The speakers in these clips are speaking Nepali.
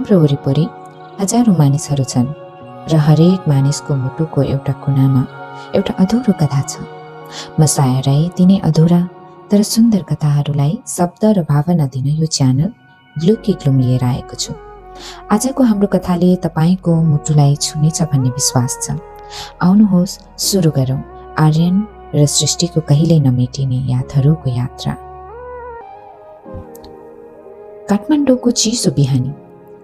हाम्रो वरिपरि हजारौँ मानिसहरू छन् र हरेक मानिसको मुटुको एउटा कुनामा एउटा अधुरो कथा छ। म साया राई तिनै अधुरा तर सुन्दर कथाहरूलाई शब्द र भावना दिन यो च्यानल ग्लुकी ग्लुम लिएर आएको छु। आजको हाम्रो कथाले तपाईँको मुटुलाई छुनेछ भन्ने विश्वास छ। आउनुहोस् सुरु गरौँ आर्यन र सृष्टिको कहिल्यै नमेटिने यादहरूको यात्रा। काठमाडौँको चिसो बिहानी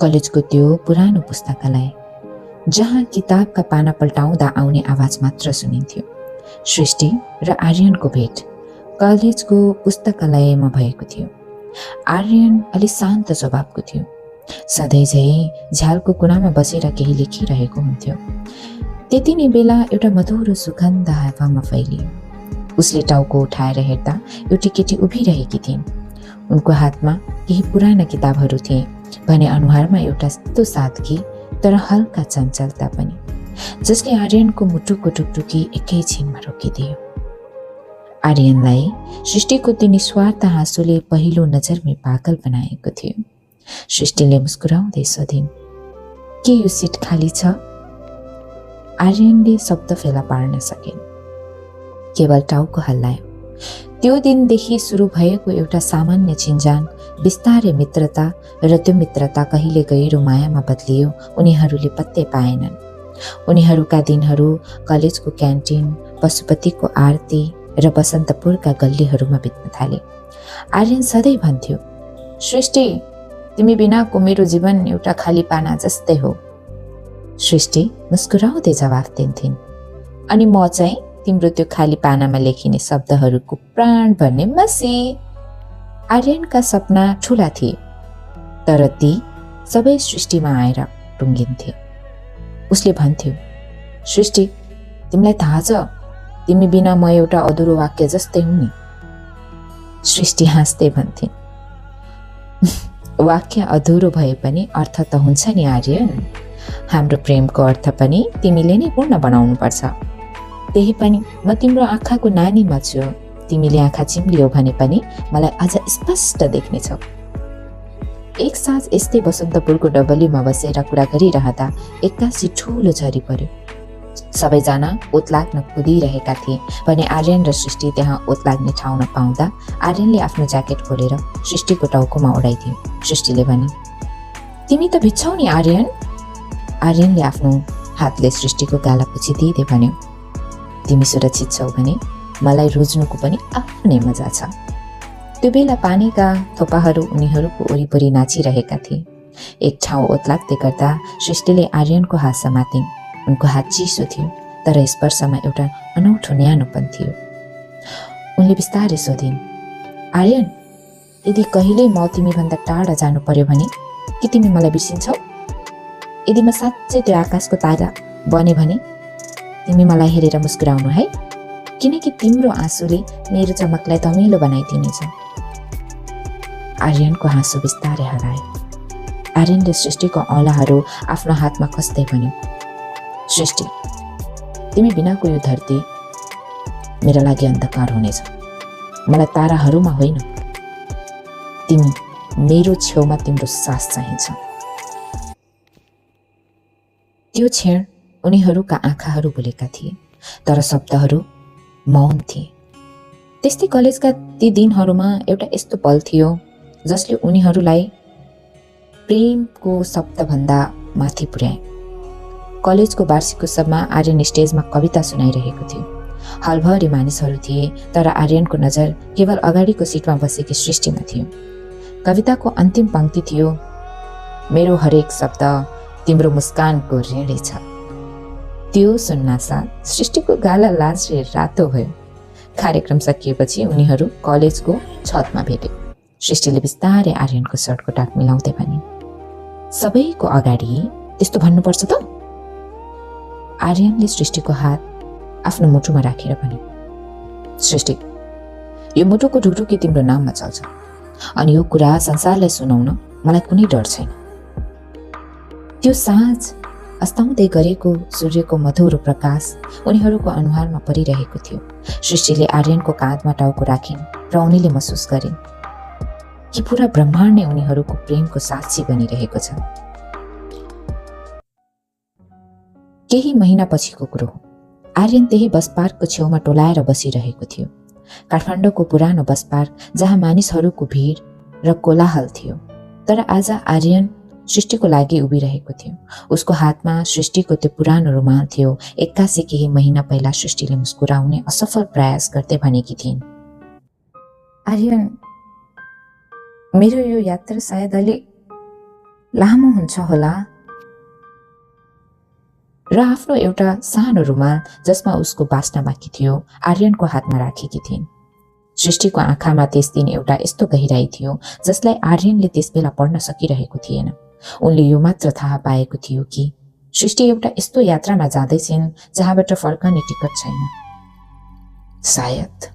कलेजको त्यो पुरानो पुस्तकालय, जहाँ किताबका पाना पल्टाउँदा आउने आवाज मात्र सुनिन्थ्यो। सृष्टि र आर्यनको भेट कलेजको पुस्तकालयमा भएको थियो। आर्यन अलि शान्त स्वभावको थियो। सधैँ झै झ्यालको कुनामा बसेर केही लेखिरहेको हुन्थ्यो। त्यति नै बेला एउटा मधुरो सुगन्ध हावामा फैलियो। उसले टाउको उठाएर हेर्दा एउटी केटी उभिरहेकी थिइन्। उनको हातमा केही पुराना किताबहरू थिए भने अनुहारमा एउटा यस्तो सादगी तर हल्का चञ्चलता पनि, जसले आर्यनको मुटुको टुकटुकी एकैछिनमा रोकिदियो। आर्यनलाई सृष्टिको त्यो निस्वार्थ हाँसोले पहिलो नजरमै पागल बनाएको थियो। सृष्टिले मुस्कुराउँदै सोधिन्, के यो सिट खाली छ? आर्यनले शब्द फेला पार्न सकेन, केवल टाउको हल्लायो। त्यो दिनदेखि सुरु भएको एउटा सामान्य चिन्जान बिस्तारै मित्रता र त्यो मित्रता कहिले गहिरो मायामा बदलियो उनीहरूले पत्तै पाएनन्। उनीहरूका दिनहरू कलेजको क्यान्टिन, पशुपतिको आरती र बसन्तपुरका गल्लीहरूमा बित्न थाले। आर्यन सधैँ भन्थ्यो, सृष्टि, तिमी बिनाको मेरो जीवन एउटा खाली पाना जस्तै हो। सृष्टि मुस्कुराउँदै जवाफ दिन्थिन्, अनि म चाहिँ तिम्रो त्यो खाली पानामा लेखिने शब्दहरूको प्राण भर्ने मसी। आर्यनका सपना ठुला थिए, तर ती सबै सृष्टिमा आएर टुङ्गिन्थे। उसले भन्थ्यो, सृष्टि, तिमीलाई थाहा छ तिमी बिना म एउटा अधुरो वाक्य जस्तै हुँ नि। सृष्टि हाँस्दै भन्थिन्, वाक्य अधुरो भए पनि अर्थ त हुन्छ नि आर्यन। हाम्रो प्रेमको अर्थ पनि तिमीले नै पूर्ण बनाउनुपर्छ। त्यही पनि म तिम्रो आँखाको नानीमा छु। तिमीले आँखा चिम्लियो भने पनि मलाई अझ स्पष्ट देख्नेछौ। एक साँझ यस्तै बसन्तपुरको डबलीमा बसेर कुरा गरिरहँदा एक्कासी ठुलो झरी पर्यो। सबैजना ओत लाग्न कुदिरहेका थिए भने आर्यन र सृष्टि त्यहाँ ओत लाग्ने ठाउँ नपाउँदा आर्यनले आफ्नो ज्याकेट खोलेर सृष्टिको टाउकोमा उडाइदियो। सृष्टिले भने, तिमी त भिच्छौ नि आर्यन। आर्यनले आफ्नो हातले सृष्टिको गाला पुछिदिँदै भन्यो, तिमी सुरक्षित छौ भने मलाई रोज्नुको पनि आफ्नै मजा छ। त्यो बेला पानीका थोपाहरू उनीहरूको वरिपरि नाचिरहेका थिए। एक ठाउँ ओत लाग्दै गर्दा सृष्टिले आर्यनको हात समातिन्। उनको हात चिसो थियो, तर स्पर्शमा एउटा अनौठो न्यानोपन थियो। उनले बिस्तारै सोधिन्, आर्यन, यदि कहिल्यै म तिमीभन्दा टाढा जानु पर्यो भने के तिमी मलाई बिर्सिन्छौ? यदि म साँच्चै त्यो आकाशको तारा बने भने तिमी मलाई हेरेर मुस्कुराउनु है, किनकि तिम्रो आँसुले मेरो चमकलाई धमिलो बनाइदिनेछ। आर्यनको हाँसो बिस्तारै हरायो। आर्यनले सृष्टिको औँलाहरू आफ्नो हातमा कस्दै भन्यो, सृष्टि, तिमी बिनाको यो धरती मेरा लागि अन्धकार हुनेछ। मलाई ताराहरूमा होइन, तिमी मेरो छेउमा तिम्रो सास चाहिन्छ। त्यो क्षण उनीहरूका आँखाहरू बोलेका थिए, तर शब्दहरू मौन थिए। त्यस्तै कलेजका ती दिनहरूमा एउटा यस्तो पल थियो जसले उनीहरूलाई प्रेमको शब्दभन्दा माथि पुर्याए। कलेजको वार्षिकोत्सवमा आर्यन स्टेजमा कविता सुनाइरहेको थियो। हलभरि मानिसहरू थिए, तर आर्यनको नजर केवल अगाडिको सिटमा बसेकी सृष्टिमा थियो। कविताको अन्तिम पंक्ति थियो, मेरो हरेक शब्द तिम्रो मुस्कानको ऋणी छ। त्यो सुन्नासाथ सृष्टिको गाला लाजले रातो भयो। कार्यक्रम सकिएपछि उनीहरू कलेजको छतमा भेटे। सृष्टिले बिस्तारै आर्यनको सर्टको टाक मिलाउँदै भने, सबैको अगाडि त्यस्तो भन्नुपर्छ त? आर्यनले सृष्टिको हात आफ्नो मुटुमा राखेर भन्यो, सृष्टि, यो मुटुको ढुकढुकी तिम्रो नाममा चल्छ, अनि यो कुरा संसारलाई सुनाउन मलाई कुनै डर छैन। त्यो साँझ अस्ताउँदै गरेको सूर्यको मधुरो प्रकाश उनीहरूको अनुहारमा परिरहेको थियो। सृष्टिले आर्यनको काँधमा टाउको राखिन् र उनीले महसुस गरिन् कि पूरा ब्रह्माण्ड नै उनीहरूको प्रेमको साक्षी बनिरहेको छ। केही महिनापछिको कुरो हो। आर्यन त्यही बस पार्कको छेउमा टोलाएर बसिरहेको थियो। काठमाडौँको पुरानो बस पार्क जहाँ मानिसहरूको भिड र कोलाहल थियो। तर आज आर्यन सृष्टिको लागि उभिरहेको थियो। उसको हातमा सृष्टिको त्यो पुरानो रुमाल थियो। एक्कासी केही महिना पहिला सृष्टिले मुस्कुराउने असफल प्रयास गर्दै भनेकी थिइन्, आर्यन, मेरो यो यात्रा सायद अलि लामो हुन्छ होला। र आफ्नो एउटा सानो रुमाल जसमा उसको बास्ना बाँकी थियो आर्यनको हातमा राखेकी थिइन्। सृष्टिको आँखामा त्यस दिन एउटा यस्तो गहिराई थियो जसलाई आर्यनले त्यसबेला पढ्न सकिरहेको थिएन। उनले यो मात्र थाहा पाएको थियो कि सृष्टि एउटा यस्तो यात्रामा जाँदैछिन् जहाँबाट फर्कने टिकट छैन। सायद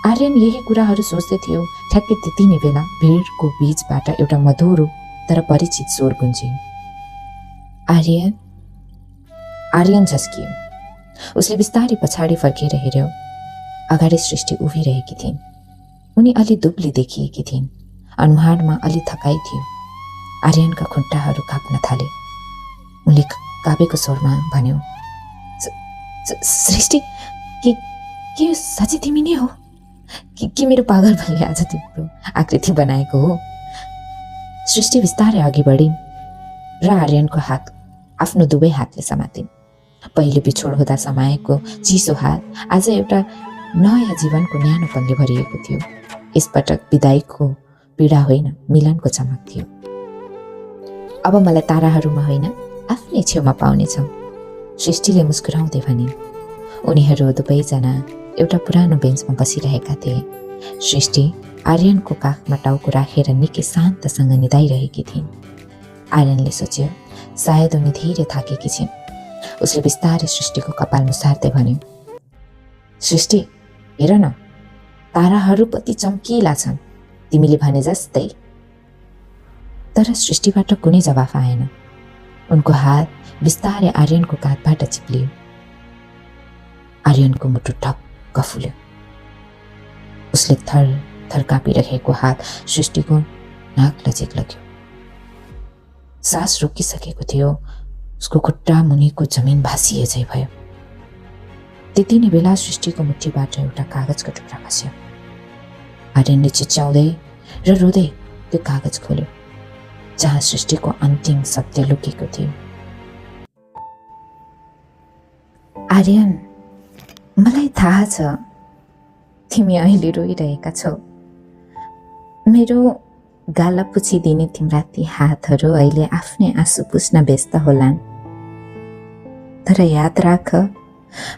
आर्यन यही कुराहरू सोच्दै थियो। ठ्याक्कै त्यति नै बेला भिडको बीचबाट एउटा मधुरो तर परिचित स्वर गुन्जियो, आर्यन। आर्यन झस्कियो। उसले बिस्तारै पछाडि फर्केर हेर्यो। अगाडि सृष्टि उभिरहेकी थिइन्। उनी अलि दुब्ली देखिएकी थिइन्। अनुहारमा अलि थकाइ थियो। आर्यनका खुट्टाहरू काप्न थाले। उनले कापेको स्वरमा भन्यो, सृष्टि, के यो साँच्चै तिमी नै हो कि मेरो पागलपनले आज तिम्रो आकृति बनाएको हो? सृष्टि बिस्तारै अघि बढिन् र आर्यनको हात आफ्नो दुवै हातले समातिन्। पहिले बिछोड हुँदा समाएको चिसो हात आज एउटा नयाँ जीवनको न्यानोपनले भरिएको थियो। यसपटक विदाईको पीडा होइन, मिलनको चमक थियो। अब मलाई ताराहरूमा होइन, आफ्नै छेउमा पाउनेछौ, सृष्टिले मुस्कुराउँदै भनिन्। उनीहरू दुवैजना एउटा पुरानो बेन्चमा बसिरहेका थिए। सृष्टि आर्यनको काखमा टाउको राखेर निकै शान्तसँग निदाइरहेकी थिइन्। आर्यनले सोच्यो, सायद उनी धेरै थाकेकी छिन्। उसले बिस्तारै सृष्टिको कपाल मुसार्दै भन्यो, सृष्टि, हेर न, ताराहरू कति चम्किला छन्, तिमीले भने जस्तै। तर सृष्टिबाट कुनै जवाफ आएन। उनको हात बिस्तारै आर्यनको काँधबाट चिप्लियो। आर्यनको मुटु ढक्क फुल्यो। उसले थर थर काँपिरहेको हात सृष्टिको नाक नजिक लग्यो। सास रोकिसकेको थियो। उसको खुट्टा मुनिको जमिन भाँसिए झै भयो। त्यति नै बेला सृष्टिको मुठीबाट एउटा कागजको टुक्रा खस्यो। आर्यनले चिच्याउँदै र रोँदै त्यो कागज खोल्यो जहाँ सृष्टिको अन्तिम सत्य लुकेको थियो। आर्यन, मलाई थाहा छ तिमी अहिले रोइरहेका छौ। मेरो गाला पुछिदिने तिम्रा ती हातहरू अहिले आफ्नै आँसु पुस्न व्यस्त होलान्। तर याद राख,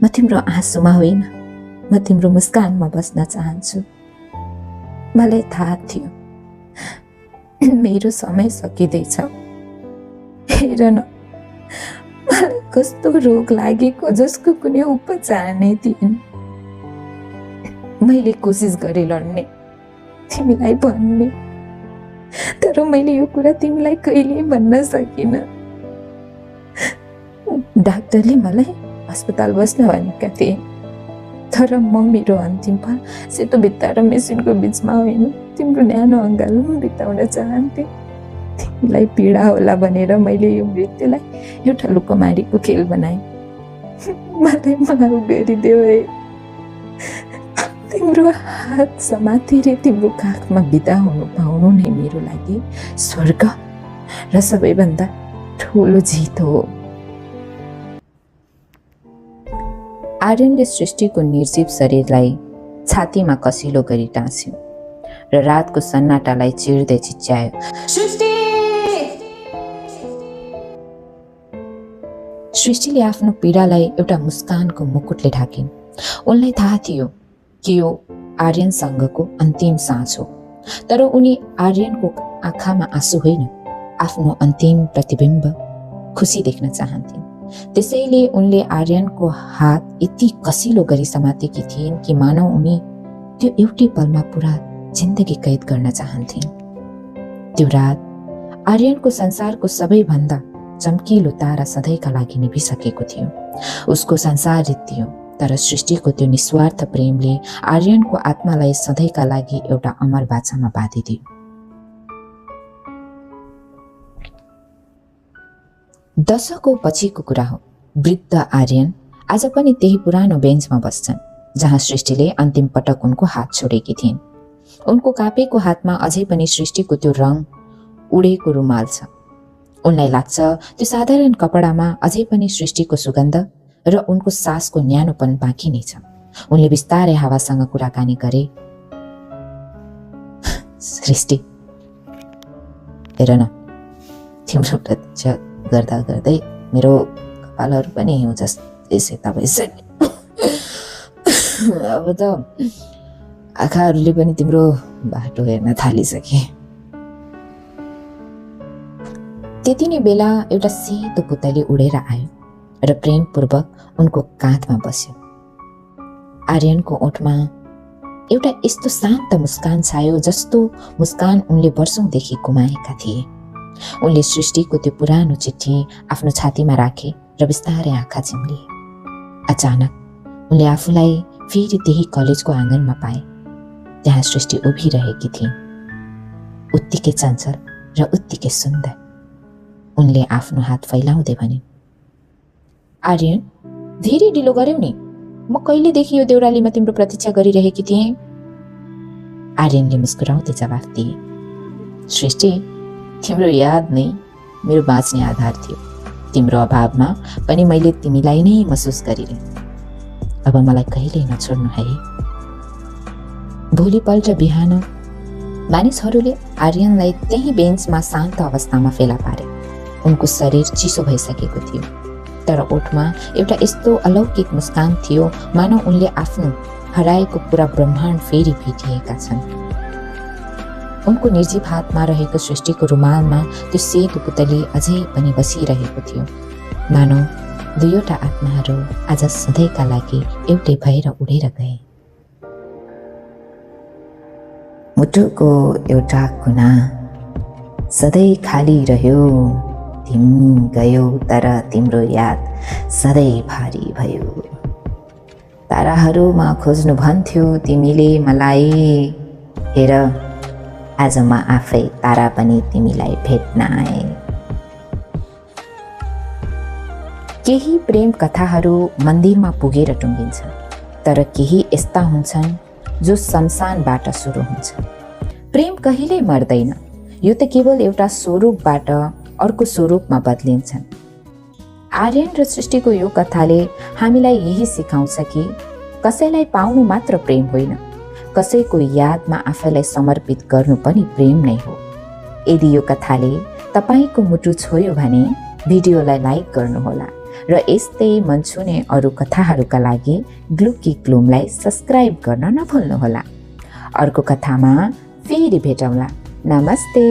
म तिम्रो आँसुमा होइन, म तिम्रो मुस्कानमा बस्न चाहन्छु। मलाई थाहा थियो मेरो समय सकिँदैछ। हेर न, मलाई कस्तो रोग लागेको जसको कुनै उपचार नै थिएन। मैले कोसिस गरे लड्ने, तिमीलाई भन्ने, तर मैले यो कुरा तिमीलाई कहिल्यै भन्न सकिनँ। डाक्टरले मलाई अस्पताल बस्न भनेका थिए, तर म मेरो अन्तिम पल सेतो भित्ता र मेसिनको बिचमा होइन, तिम्रो न्यानो अँगालोमा बिताउन चाहन्थे। तिमीलाई पीडा होला भनेर मैले यो मृत्युलाई एउटा लुकोमारीको खेल बनाएँ। मलाई माफ गरिदेऊ है। तिम्रो हात समातेर तिम्रो काखमा बिदा हुनु पाउनु नै मेरो लागि स्वर्ग र सबैभन्दा ठुलो जित हो। आर्यनले सृष्टिको निर्जीव शरीरलाई छातीमा कसिलो गरी टाँस्यो र रातको सन्नाटालाई चिर्दै चिच्यायो, सृष्टि! सृष्टिले आफ्नो पीडालाई एउटा मुस्कानको मुकुटले ढाकिन्। उनलाई थाहा थियो कि यो आर्यनसँगको अन्तिम साँझ हो, तर उनी आर्यनको आँखामा आँसु होइन, आफ्नो अन्तिम प्रतिबिम्ब खुसी देख्न चाहन्थिन्। त्यसैले उनले आर्यनको हात यति कसिलो गरी समातेकी थिइन् कि मानौ उनी त्यो एउटै पलमा पुरा जिन्दगी कैद गर्न चाहन्थिन्। त्यो रात आर्यनको संसारको सबैभन्दा चम्किलो तारा सधैँका लागि निभिसकेको थियो। उसको संसार रित्तियो, तर सृष्टिको त्यो निस्वार्थ प्रेमले आर्यनको आत्मालाई सधैँका लागि एउटा अमर बाचामा बाँधिदियो। दशकौं पछिको कुरा हो। वृद्ध आर्यन आज पनि त्यही पुरानो बेन्चमा बस्छन् जहाँ सृष्टिले अन्तिम पटक उनको हात छोडेकी थिइन्। उनको कापेको हातमा अझै पनि सृष्टिको त्यो रङ उडेको रुमाल छ। उनलाई लाग्छ त्यो साधारण कपडामा अझै पनि सृष्टिको सुगन्ध र उनको सासको न्यानोपन बाँकी नै छ। उनले बिस्तारै हावासँग कुराकानी गरे, सृष्टि हेर न, तिम्रो प्रतीक्षा गर्दा गर्दै मेरो कपालहरू पनि हिउँ जस्तै सेता भइसक्यो। अब त आँखाहरूले पनि तिम्रो बाटो हेर्न थालिसके। त्यति नै बेला एउटा सेतो पुतली उडेर आयो र प्रेमपूर्वक उनको काँधमा बस्यो। आर्यनको ओठमा एउटा यस्तो शान्त मुस्कान छायो जस्तो मुस्कान उनले वर्षौंदेखि गुमाएका थिए। उनले सृष्टिको त्यो पुरानो चिठी आफ्नो छातीमा राखे र बिस्तारै आँखा चिम्लिए। अचानक उनले आफूलाई फेरि त्यही कलेजको आँगनमा पाए। त्यहाँ सृष्टि उभिरहेकी थिइन्, उत्तिकै चञ्चल र उत्तिकै सुन्दर। उनले आफ्नो हात फैलाउँदै भनिन्, आर्यन, धेरै ढिलो गर्यौ नि, म कहिलेदेखि यो देउरालीमा तिम्रो प्रतीक्षा गरिरहेकी थिएँ। आर्यनले मुस्कुराउँदै जवाफ दिए, सृष्टि, तिम्रो याद नै मेरो बाँच्ने आधार थियो। तिम्रो अभावमा पनि मैले तिमीलाई नै महसुस गरिरहेँ। अब मलाई कहिल्यै नछोड्नु है। भोलिपल्ट बिहान मानिसहरूले आर्यनलाई त्यही बेन्चमा शान्त अवस्थामा फेला पारे। उनको शरीर चिसो भइसकेको थियो, तर ओठमा एउटा यस्तो अलौकिक मुस्कान थियो मानव उनले आफ्नो हराएको पुरा ब्रह्माण्ड फेरि भेटिएका छन्। उनको निर्जीव हातमा रहेको सृष्टिको रुमालमा त्यो सेतो पुतली अझै पनि बसिरहेको थियो। मानव दुईवटा आत्माहरू आज सधैँका लागि एउटै भएर उडेर गए। मुटुको एउटा कुना सधैँ खाली रह्यो, तिमी गयो तर तिम्रो याद सधैँ भारी भयो। ताराहरूमा खोज्नु भन्थ्यो तिमीले मलाई, हेर आज म आफै तारा पनि तिमीलाई भेट्न आए। केही प्रेम कथाहरू मन्दिरमा पुगेर टुङ्गिन्छन्, तर केही यस्ता हुन्छन् जो शमशानबाट सुरु हुन्छ। प्रेम कहिल्यै मर्दैन, यो त केवल एउटा स्वरूपबाट अर्को स्वरूपमा बदलिन्छन्। आर्यन र सृष्टिको यो कथाले हामीलाई यही सिकाउँछ कि कसैलाई पाउनु मात्र प्रेम होइन, कसैको यादमा आफैलाई समर्पित गर्नु पनि प्रेम नै हो। यदि यो कथाले तपाईँको मुटु छोयो भने भिडियोलाई लाइक गर्नुहोला र यस्तै मन छुने अरू कथाहरूका लागि ग्लुकी क्लुमलाई सब्स्क्राइब गर्न नभुल्नुहोला। अर्को कथामा फेरि भेटौँला। नमस्ते।